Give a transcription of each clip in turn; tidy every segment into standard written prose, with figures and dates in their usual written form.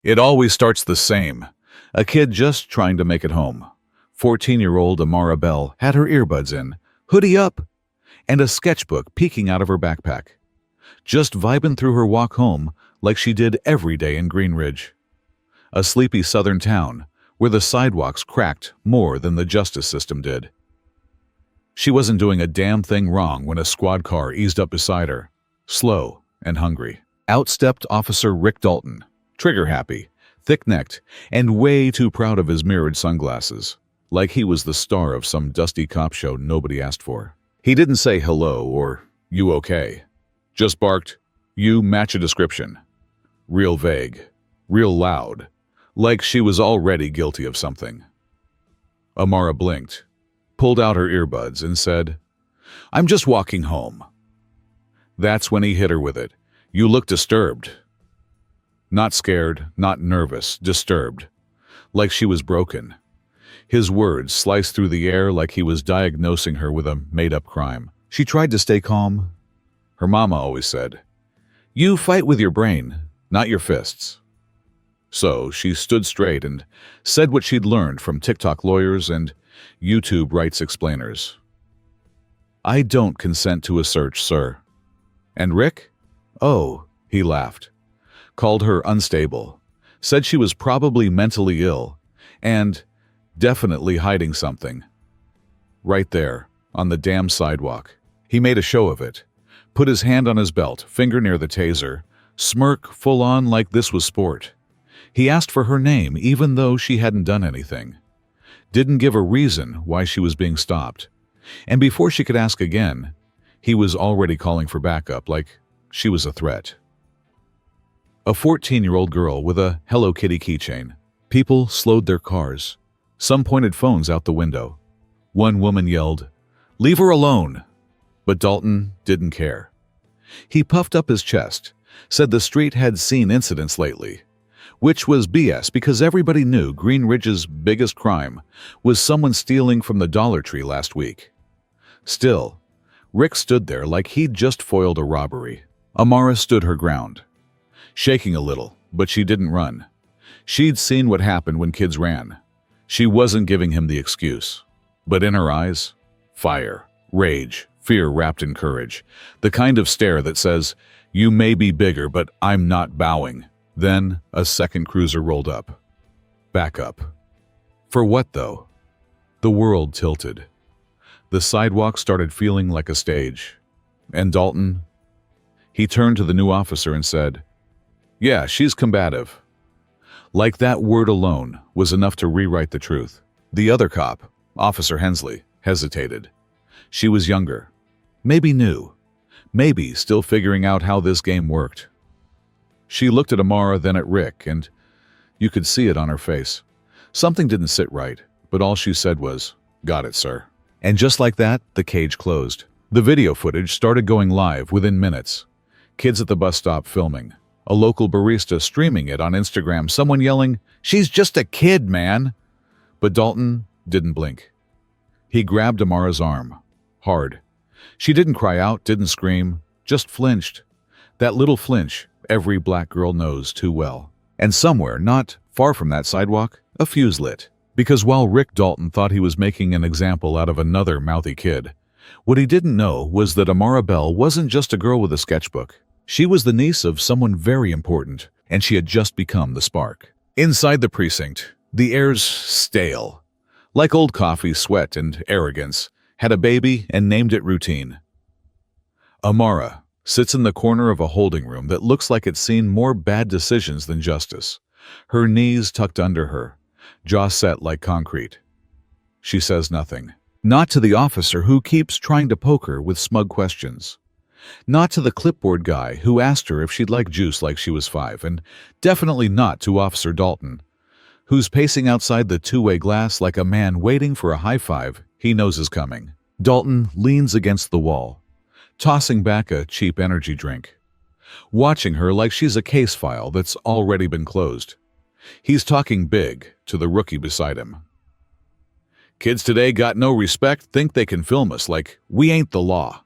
It always starts the same. A kid just trying to make it home. 14-year-old Amara Bell had her earbuds in, hoodie up, and a sketchbook peeking out of her backpack. Just vibing through her walk home like she did every day in Green Ridge. A sleepy southern town where the sidewalks cracked more than the justice system did. She wasn't doing a damn thing wrong when a squad car eased up beside her, slow and hungry. Out stepped Officer Rick Dalton, trigger-happy, thick-necked, and way too proud of his mirrored sunglasses, like he was the star of some dusty cop show nobody asked for. He didn't say hello or, "You okay?" Just barked, "You match a description." Real vague, real loud, like she was already guilty of something. Amara blinked, pulled out her earbuds, and said, "I'm just walking home." That's when he hit her with it. "You look disturbed." Not scared, not nervous, disturbed. Like she was broken. His words sliced through the air like he was diagnosing her with a made-up crime. She tried to stay calm. Her mama always said, "You fight with your brain, not your fists." So she stood straight and said what she'd learned from TikTok lawyers and YouTube rights explainers. "I don't consent to a search, sir." And Rick? Oh, he laughed. Called her unstable. Said she was probably mentally ill and definitely hiding something. Right there, on the damn sidewalk. He made a show of it. Put his hand on his belt, finger near the taser, smirk full on like this was sport. He asked for her name even though she hadn't done anything. Didn't give a reason why she was being stopped. And before she could ask again, he was already calling for backup like she was a threat. A 14-year-old girl with a Hello Kitty keychain. People slowed their cars. Some pointed phones out the window. One woman yelled, "Leave her alone!" But Dalton didn't care. He puffed up his chest, said the street had seen incidents lately, which was BS because everybody knew Green Ridge's biggest crime was someone stealing from the Dollar Tree last week. Still, Rick stood there like he'd just foiled a robbery. Amara stood her ground, shaking a little, but she didn't run. She'd seen what happened when kids ran. She wasn't giving him the excuse. But in her eyes, fire, rage, fear wrapped in courage. The kind of stare that says, "You may be bigger, but I'm not bowing." Then a second cruiser rolled up. Back up. For what, though? The world tilted. The sidewalk started feeling like a stage. And Dalton? He turned to the new officer and said, "Yeah, she's combative." Like that word alone was enough to rewrite the truth. The other cop, Officer Hensley, hesitated. She was younger. Maybe new. Maybe still figuring out how this game worked. She looked at Amara, then at Rick, and you could see it on her face. Something didn't sit right, but all she said was, "Got it, sir." And just like that, the cage closed. The video footage started going live within minutes. Kids at the bus stop filming. A local barista streaming it on Instagram, someone yelling, "She's just a kid, man!" But Dalton didn't blink. He grabbed Amara's arm. Hard. She didn't cry out, didn't scream, just flinched. That little flinch every black girl knows too well. And somewhere, not far from that sidewalk, a fuse lit. Because while Rick Dalton thought he was making an example out of another mouthy kid, what he didn't know was that Amara Bell wasn't just a girl with a sketchbook. She was the niece of someone very important, and she had just become the spark. Inside the precinct, the air's stale. Like old coffee, sweat, and arrogance, had a baby and named it routine. Amara sits in the corner of a holding room that looks like it's seen more bad decisions than justice. Her knees tucked under her, jaw set like concrete. She says nothing. Not to the officer who keeps trying to poke her with smug questions. Not to the clipboard guy who asked her if she'd like juice like she was 5, and definitely not to Officer Dalton, who's pacing outside the two-way glass like a man waiting for a high five he knows is coming. Dalton leans against the wall, tossing back a cheap energy drink, watching her like she's a case file that's already been closed. He's talking big to the rookie beside him. "Kids today got no respect, think they can film us like we ain't the law."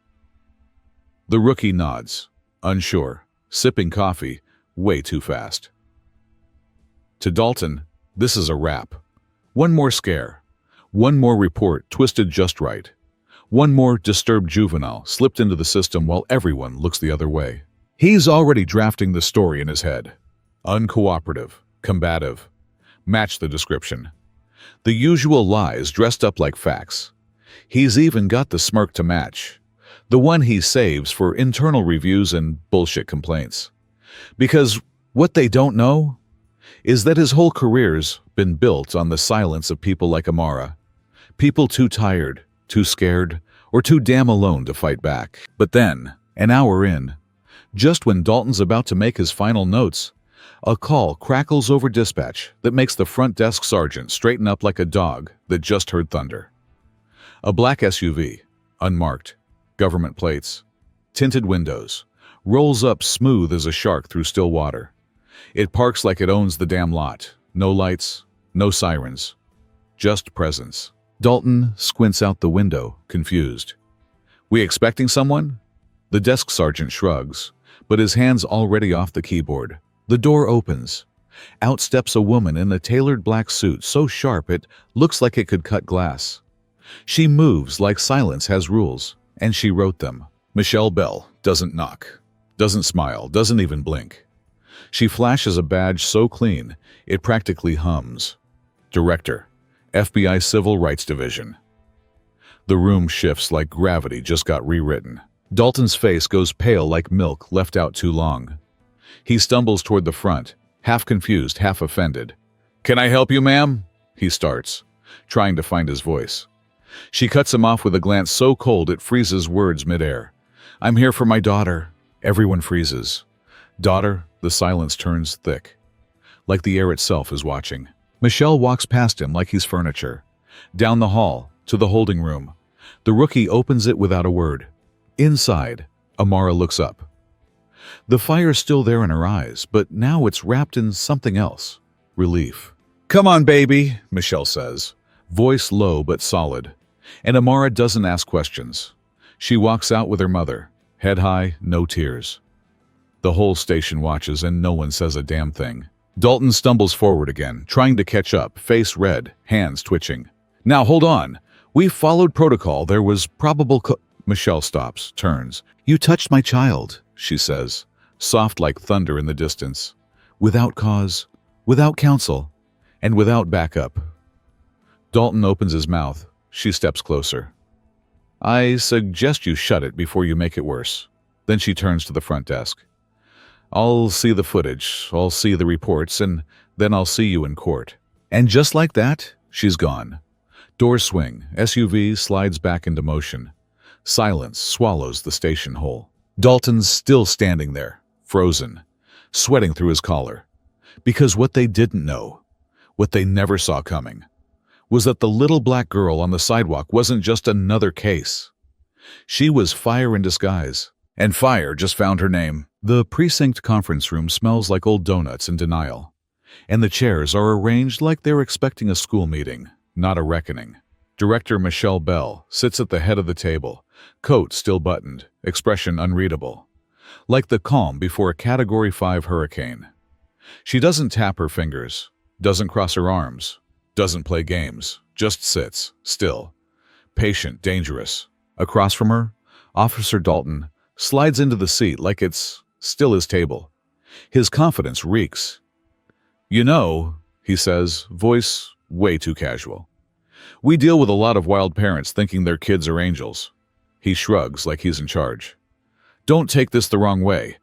The rookie nods, unsure, sipping coffee way too fast. To Dalton, this is a wrap. One more scare. One more report twisted just right. One more disturbed juvenile slipped into the system while everyone looks the other way. He's already drafting the story in his head. Uncooperative, combative. Match the description. The usual lies dressed up like facts. He's even got the smirk to match. The one he saves for internal reviews and bullshit complaints. Because what they don't know is that his whole career's been built on the silence of people like Amara. People too tired, too scared, or too damn alone to fight back. But then, an hour in, just when Dalton's about to make his final notes, a call crackles over dispatch that makes the front desk sergeant straighten up like a dog that just heard thunder. A black SUV, unmarked, government plates, tinted windows, rolls up smooth as a shark through still water. It parks like it owns the damn lot. No lights, no sirens, just presence. Dalton squints out the window, confused. "We expecting someone?" The desk sergeant shrugs, but his hand's already off the keyboard. The door opens. Out steps a woman in a tailored black suit so sharp it looks like it could cut glass. She moves like silence has rules, and she wrote them. Michelle Bell doesn't knock, doesn't smile, doesn't even blink. She flashes a badge so clean, it practically hums. Director, FBI Civil Rights Division. The room shifts like gravity just got rewritten. Dalton's face goes pale like milk left out too long. He stumbles toward the front, half confused, half offended. "Can I help you, ma'am?" he starts, trying to find his voice. She cuts him off with a glance so cold it freezes words midair. "I'm here for my daughter." Everyone freezes. Daughter, the silence turns thick, like the air itself is watching. Michelle walks past him like he's furniture. Down the hall, to the holding room. The rookie opens it without a word. Inside, Amara looks up. The fire's still there in her eyes, but now it's wrapped in something else. Relief. "Come on, baby," Michelle says, voice low but solid. And Amara doesn't ask questions. She walks out with her mother, head high, no tears. The whole station watches and no one says a damn thing. Dalton stumbles forward again, trying to catch up, face red, hands twitching. "Now hold on. We followed protocol. There was probable Michelle stops, turns. "You touched my child," she says, soft like thunder in the distance. Without cause, without counsel, and without backup. Dalton opens his mouth. She steps closer. "I suggest you shut it before you make it worse." Then she turns to the front desk. "I'll see the footage, I'll see the reports, and then I'll see you in court." And just like that, she's gone. Doors swing, SUV slides back into motion. Silence swallows the station whole. Dalton's still standing there, frozen, sweating through his collar. Because what they didn't know, what they never saw coming, was that the little black girl on the sidewalk wasn't just another case. She was fire in disguise, and fire just found her name. The precinct conference room smells like old donuts in denial, and the chairs are arranged like they're expecting a school meeting, not a reckoning. Director Michelle Bell sits at the head of the table, coat still buttoned, expression unreadable, like the calm before a Category 5 hurricane. She doesn't tap her fingers, doesn't cross her arms, doesn't play games, just sits, still, patient, dangerous. Across from her, Officer Dalton slides into the seat like it's still his table. His confidence reeks. "You know," he says, voice way too casual, "we deal with a lot of wild parents thinking their kids are angels." He shrugs like he's in charge. "Don't take this the wrong way,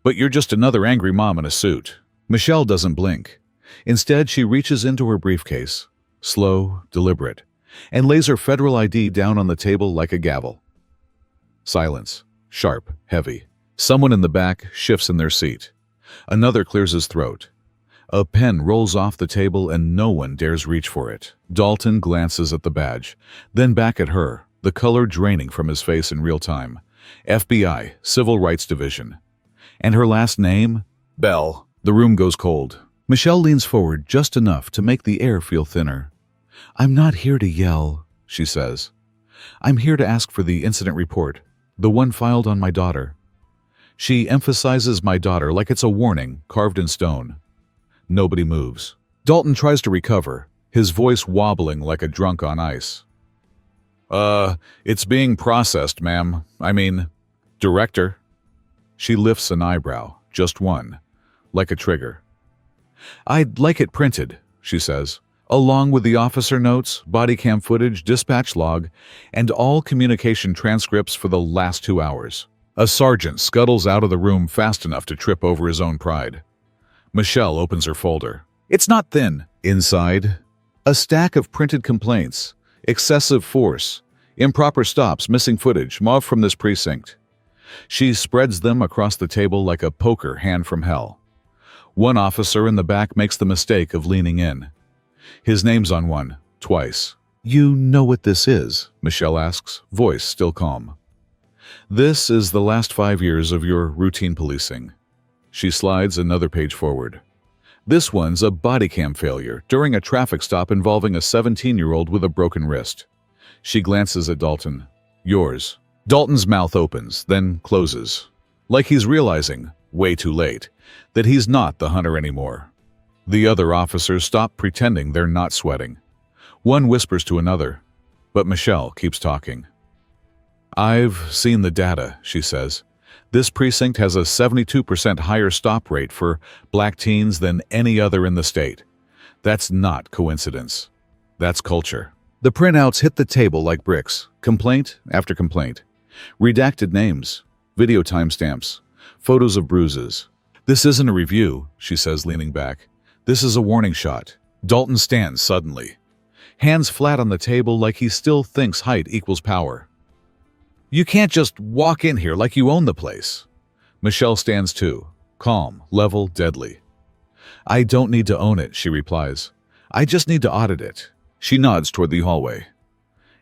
but you're just another angry mom in a suit." Michelle doesn't blink. Instead, she reaches into her briefcase, slow, deliberate, and lays her federal ID down on the table like a gavel. Silence, sharp, heavy. Someone in the back shifts in their seat. Another clears his throat. A pen rolls off the table and no one dares reach for it. Dalton glances at the badge, then back at her, the color draining from his face in real time. FBI, Civil Rights Division. And her last name? Bell. The room goes cold. Michelle leans forward just enough to make the air feel thinner. "I'm not here to yell," she says. "I'm here to ask for the incident report, the one filed on my daughter." She emphasizes my daughter like it's a warning carved in stone. Nobody moves. Dalton tries to recover, his voice wobbling like a drunk on ice. It's being processed, ma'am. I mean, director. She lifts an eyebrow, just one, like a trigger. I'd like it printed, she says, along with the officer notes, body cam footage, dispatch log, and all communication transcripts for the last 2 hours. A sergeant scuttles out of the room fast enough to trip over his own pride. Michelle opens her folder. It's not thin. Inside, a stack of printed complaints, excessive force, improper stops, missing footage, mob from this precinct. She spreads them across the table like a poker hand from hell. One officer in the back makes the mistake of leaning in. His name's on one, twice. You know what this is? Michelle asks, voice still calm. This is the last 5 years of your routine policing. She slides another page forward. This one's a body cam failure during a traffic stop involving a 17-year-old with a broken wrist. She glances at Dalton. Yours. Dalton's mouth opens, then closes, like he's realizing, way too late, that he's not the hunter anymore. The other officers stop pretending they're not sweating. One whispers to another, but Michelle keeps talking. I've seen the data, she says. This precinct has a 72% higher stop rate for black teens than any other in the state. That's not coincidence. That's culture. The printouts hit the table like bricks, complaint after complaint. Redacted names, video timestamps, photos of bruises. This isn't a review, she says, leaning back. This is a warning shot. Dalton stands suddenly, hands flat on the table like he still thinks height equals power. You can't just walk in here like you own the place. Michelle stands too, calm, level, deadly. I don't need to own it, she replies. I just need to audit it. She nods toward the hallway.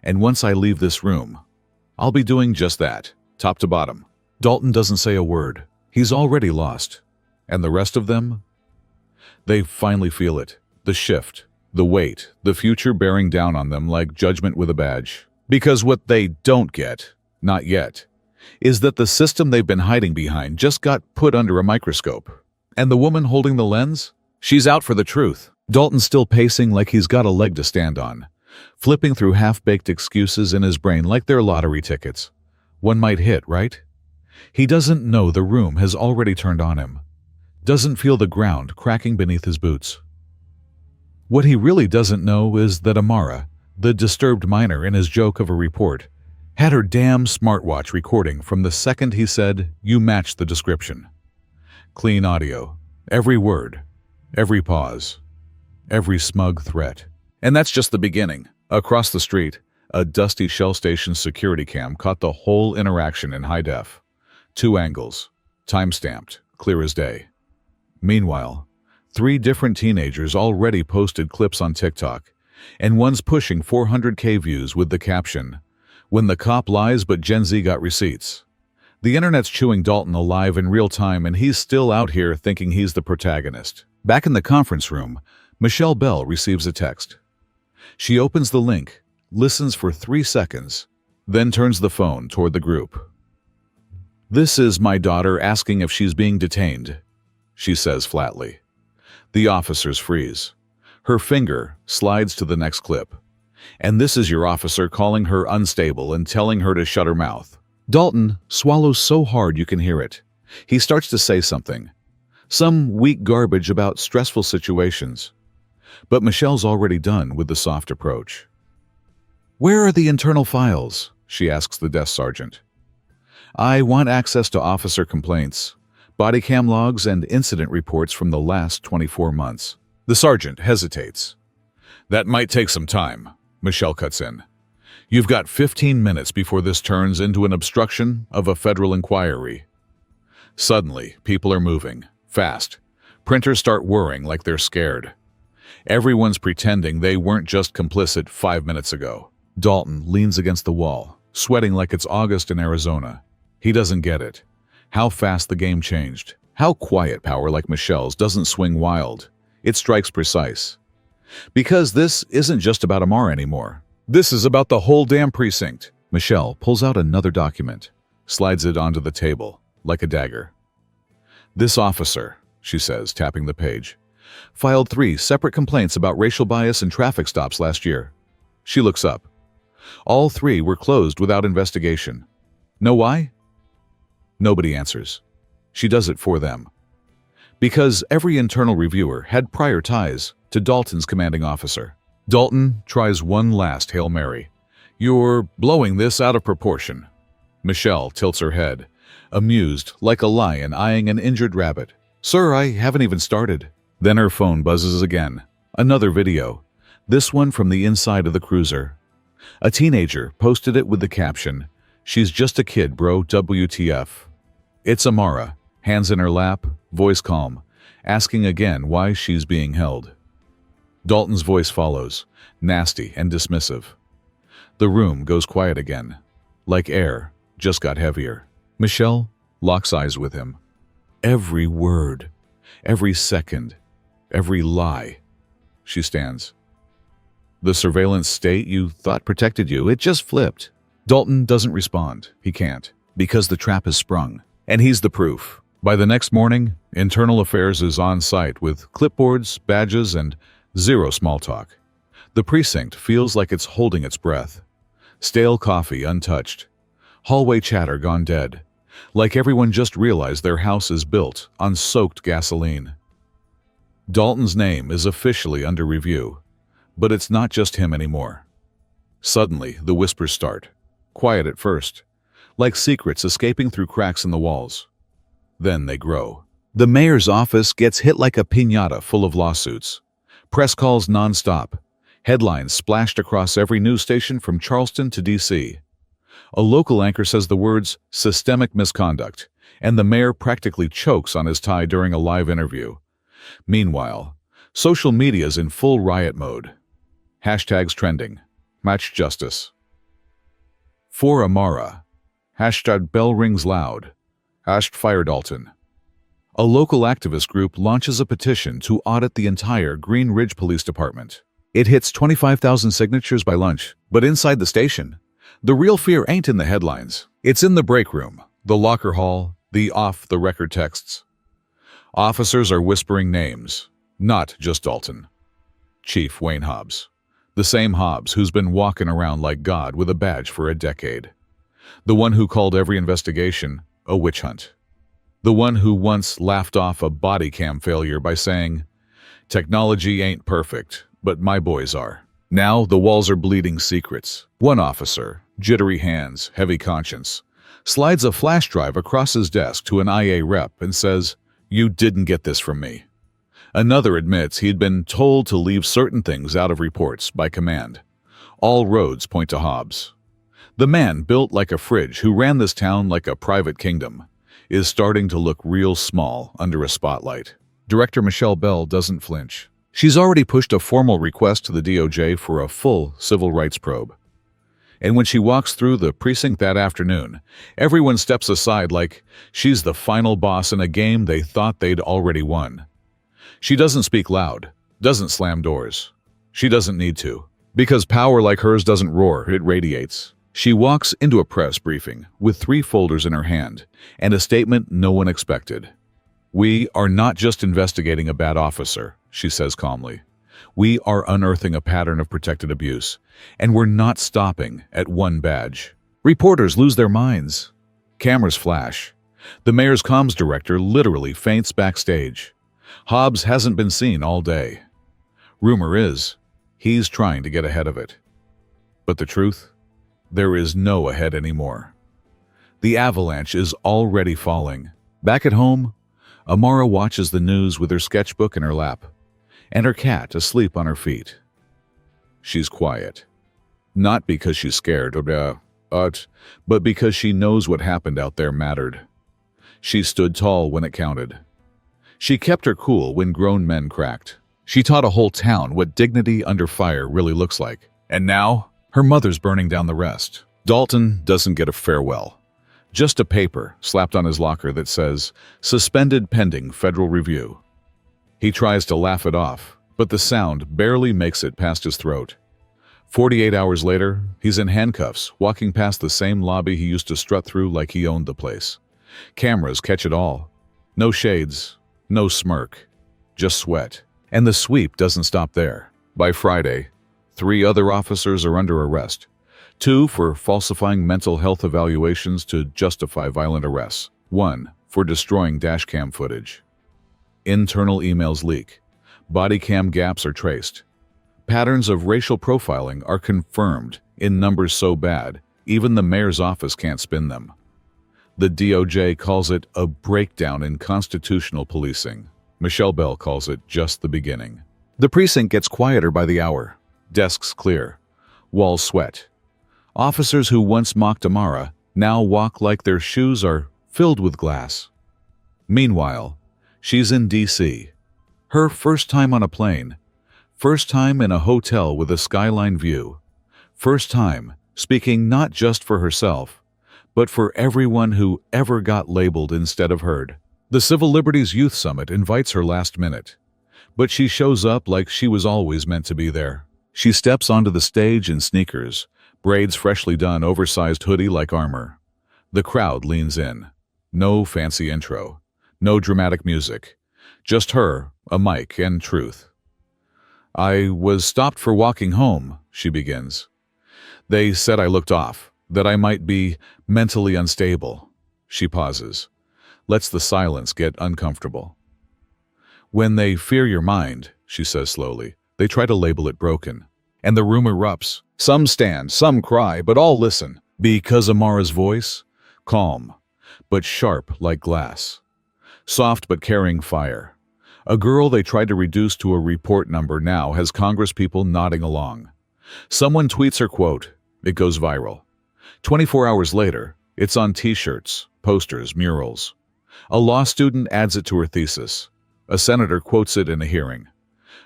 And once I leave this room, I'll be doing just that, top to bottom. Dalton doesn't say a word. He's already lost. And the rest of them? They finally feel it. The shift, the weight, the future bearing down on them like judgment with a badge. Because what they don't get, not yet, is that the system they've been hiding behind just got put under a microscope. And the woman holding the lens? She's out for the truth. Dalton's still pacing like he's got a leg to stand on, flipping through half-baked excuses in his brain like they're lottery tickets. One might hit, right? He doesn't know the room has already turned on him. Doesn't feel the ground cracking beneath his boots. What he really doesn't know is that Amara, the disturbed minor in his joke of a report, had her damn smartwatch recording from the second he said, "You match the description." Clean audio. Every word. Every pause. Every smug threat. And that's just the beginning. Across the street, a dusty Shell Station security cam caught the whole interaction in high def. 2 angles. Time-stamped. Clear as day. Meanwhile, 3 different teenagers already posted clips on TikTok, and one's pushing 400K views with the caption, "When the cop lies but Gen Z got receipts." The internet's chewing Dalton alive in real time, and he's still out here thinking he's the protagonist. Back in the conference room, Michelle Bell receives a text. She opens the link, listens for 3 seconds, then turns the phone toward the group. "This is my daughter asking if she's being detained," she says flatly. The officers freeze. Her finger slides to the next clip. "And this is your officer calling her unstable and telling her to shut her mouth." Dalton swallows so hard you can hear it. He starts to say something. Some weak garbage about stressful situations. But Michelle's already done with the soft approach. "Where are the internal files?" she asks the desk sergeant. "I want access to officer complaints, body cam logs, and incident reports from the last 24 months. The sergeant hesitates. "That might take some time," Michelle cuts in. "You've got 15 minutes before this turns into an obstruction of a federal inquiry." Suddenly, people are moving, fast. Printers start whirring like they're scared. Everyone's pretending they weren't just complicit 5 minutes ago. Dalton leans against the wall, sweating like it's August in Arizona. He doesn't get it. How fast the game changed. How quiet power like Michelle's doesn't swing wild. It strikes precise. Because this isn't just about Amara anymore. This is about the whole damn precinct. Michelle pulls out another document, slides it onto the table, like a dagger. "This officer," she says, tapping the page, Filed 3 separate complaints about racial bias in traffic stops last year. She looks up. All 3 were closed without investigation. Know why? Nobody answers. She does it for them. Because every internal reviewer had prior ties to Dalton's commanding officer. Dalton tries one last Hail Mary. "You're blowing this out of proportion." Michelle tilts her head, amused like a lion eyeing an injured rabbit. "Sir, I haven't even started." Then her phone buzzes again. Another video, this one from the inside of the cruiser. A teenager posted it with the caption, "She's just a kid, bro, WTF." It's Amara, hands in her lap, voice calm, asking again why she's being held. Dalton's voice follows, nasty and dismissive. The room goes quiet again, like air just got heavier. Michelle locks eyes with him. Every word, every second, every lie. She stands. "The surveillance state you thought protected you, it just flipped." Dalton doesn't respond. He can't, because the trap is sprung. And he's the proof. By the next morning, Internal Affairs is on site with clipboards, badges, and zero small talk. The precinct feels like it's holding its breath. Stale coffee untouched. Hallway chatter gone dead. Like everyone just realized their house is built on soaked gasoline. Dalton's name is officially under review, but it's not just him anymore. Suddenly, the whispers start. Quiet at first, like secrets escaping through cracks in the walls. Then they grow. The mayor's office gets hit like a piñata full of lawsuits. Press calls nonstop. Headlines splashed across every news station from Charleston to D.C. A local anchor says the words "systemic misconduct," and the mayor practically chokes on his tie during a live interview. Meanwhile, social media's in full riot mode. Hashtags trending. Match justice. For Amara. Hashtag bell rings loud. #fire Dalton. A local activist group launches a petition to audit the entire Green Ridge Police Department. It hits 25,000 signatures by lunch, but inside the station, the real fear ain't in the headlines. It's in the break room, the locker hall, the off-the-record texts. Officers are whispering names, not just Dalton. Chief Wayne Hobbs. The same Hobbs who's been walking around like God with a badge for a decade. The one who called every investigation a witch hunt. The one who once laughed off a body cam failure by saying, "Technology ain't perfect, but my boys are." Now the walls are bleeding secrets. One officer, jittery hands, heavy conscience, slides a flash drive across his desk to an IA rep and says, "You didn't get this from me." Another admits he'd been told to leave certain things out of reports by command. All roads point to Hobbs. The man built like a fridge who ran this town like a private kingdom is starting to look real small under a spotlight. Director Michelle Bell doesn't flinch. She's already pushed a formal request to the DOJ for a full civil rights probe. And when she walks through the precinct that afternoon, everyone steps aside like she's the final boss in a game they thought they'd already won. She doesn't speak loud, doesn't slam doors. She doesn't need to, because power like hers doesn't roar, it radiates. She walks into a press briefing with 3 folders in her hand and a statement no one expected. "We are not just investigating a bad officer," she says calmly. "We are unearthing a pattern of protected abuse, and we're not stopping at one badge." Reporters lose their minds. Cameras flash. The mayor's comms director literally faints backstage. Hobbs hasn't been seen all day. Rumor is, he's trying to get ahead of it. But the truth? There is no ahead anymore. The avalanche is already falling. Back at home, Amara watches the news with her sketchbook in her lap, and her cat asleep on her feet. She's quiet. Not because she's scared, but because she knows what happened out there mattered. She stood tall when it counted. She kept her cool when grown men cracked. She taught a whole town what dignity under fire really looks like. And now, her mother's burning down the rest. Dalton doesn't get a farewell. Just a paper slapped on his locker that says, "Suspended pending federal review." He tries to laugh it off, but the sound barely makes it past his throat. 48 hours later, he's in handcuffs, walking past the same lobby he used to strut through like he owned the place. Cameras catch it all. No shades, no smirk, just sweat. And the sweep doesn't stop there. By Friday, 3 other officers are under arrest. 2 for falsifying mental health evaluations to justify violent arrests. 1 for destroying dashcam footage. Internal emails leak. Body cam gaps are traced. Patterns of racial profiling are confirmed in numbers so bad, even the mayor's office can't spin them. The DOJ calls it a breakdown in constitutional policing. Michelle Bell calls it just the beginning. The precinct gets quieter by the hour. Desks clear. Walls sweat. Officers who once mocked Amara now walk like their shoes are filled with glass. Meanwhile, she's in D.C. Her first time on a plane. First time in a hotel with a skyline view. First time speaking not just for herself, but for everyone who ever got labeled instead of heard. The Civil Liberties Youth Summit invites her last minute, but she shows up like she was always meant to be there. She steps onto the stage in sneakers, braids freshly done, oversized hoodie like armor. The crowd leans in. No fancy intro, no dramatic music, just her, a mic, and truth. "I was stopped for walking home," she begins. "They said I looked off, that I might be mentally unstable." She pauses, lets the silence get uncomfortable. "When they fear your mind," she says slowly, "they try to label it broken." And the room erupts. Some stand, some cry, but all listen. Because Amara's voice, calm, but sharp like glass. Soft but carrying fire. A girl they tried to reduce to a report number now has congresspeople nodding along. Someone tweets her quote. It goes viral. 24 hours later, it's on t-shirts, posters, murals. A law student adds it to her thesis. A senator quotes it in a hearing.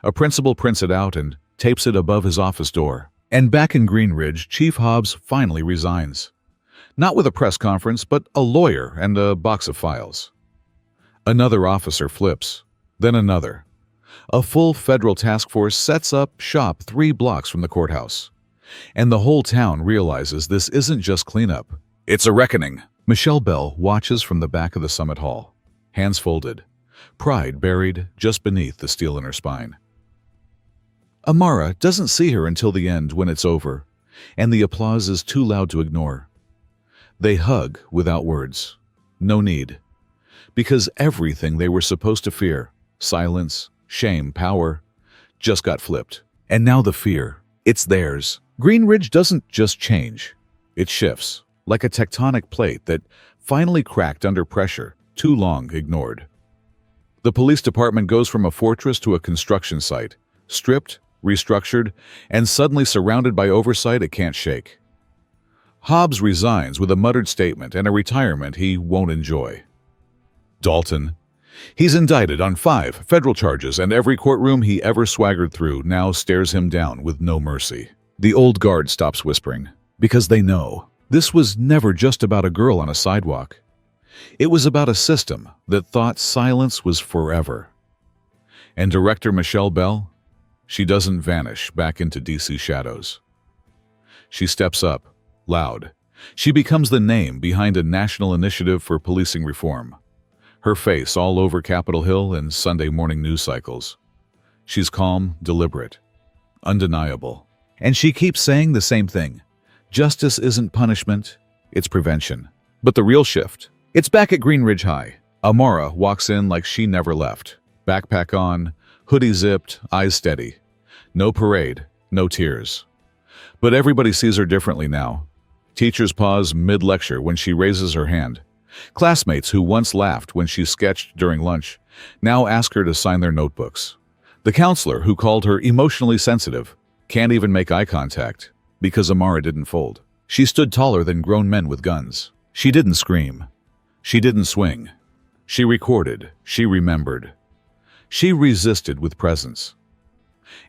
A principal prints it out and tapes it above his office door. And back in Green Ridge, Chief Hobbs finally resigns. Not with a press conference, but a lawyer and a box of files. Another officer flips, then another. A full federal task force sets up shop 3 blocks from the courthouse. And the whole town realizes this isn't just cleanup. It's a reckoning. Michelle Bell watches from the back of the summit hall, hands folded, pride buried just beneath the steel in her spine. Amara doesn't see her until the end when it's over, and the applause is too loud to ignore. They hug without words. No need. Because everything they were supposed to fear, silence, shame, power, just got flipped. And now the fear, it's theirs. Green Ridge doesn't just change. It shifts, like a tectonic plate that finally cracked under pressure, too long ignored. The police department goes from a fortress to a construction site, stripped, restructured, and suddenly surrounded by oversight it can't shake. Hobbs resigns with a muttered statement and a retirement he won't enjoy. Dalton. He's indicted on 5 federal charges, and every courtroom he ever swaggered through now stares him down with no mercy. The old guard stops whispering, because they know this was never just about a girl on a sidewalk. It was about a system that thought silence was forever. And Director Michelle Bell? She doesn't vanish back into DC shadows. She steps up, loud. She becomes the name behind a national initiative for policing reform. Her face all over Capitol Hill and Sunday morning news cycles. She's calm, deliberate, undeniable. And she keeps saying the same thing. Justice isn't punishment, it's prevention. But the real shift, it's back at Green Ridge High. Amara walks in like she never left. Backpack on, hoodie zipped, eyes steady. No parade, no tears. But everybody sees her differently now. Teachers pause mid-lecture when she raises her hand. Classmates who once laughed when she sketched during lunch now ask her to sign their notebooks. The counselor who called her emotionally sensitive can't even make eye contact because Amara didn't fold. She stood taller than grown men with guns. She didn't scream. She didn't swing. She recorded. She remembered. She resisted with presence.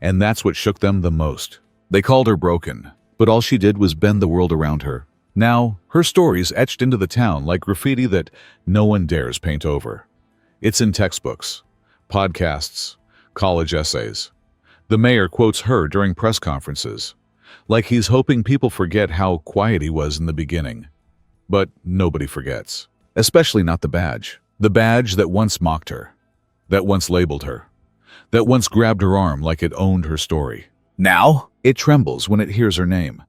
And that's what shook them the most. They called her broken, but all she did was bend the world around her. Now, her story's etched into the town like graffiti that no one dares paint over. It's in textbooks, podcasts, college essays. The mayor quotes her during press conferences, like he's hoping people forget how quiet he was in the beginning. But nobody forgets, especially not the badge. The badge that once mocked her, that once labeled her. that once grabbed her arm like it owned her story. Now? It trembles when it hears her name.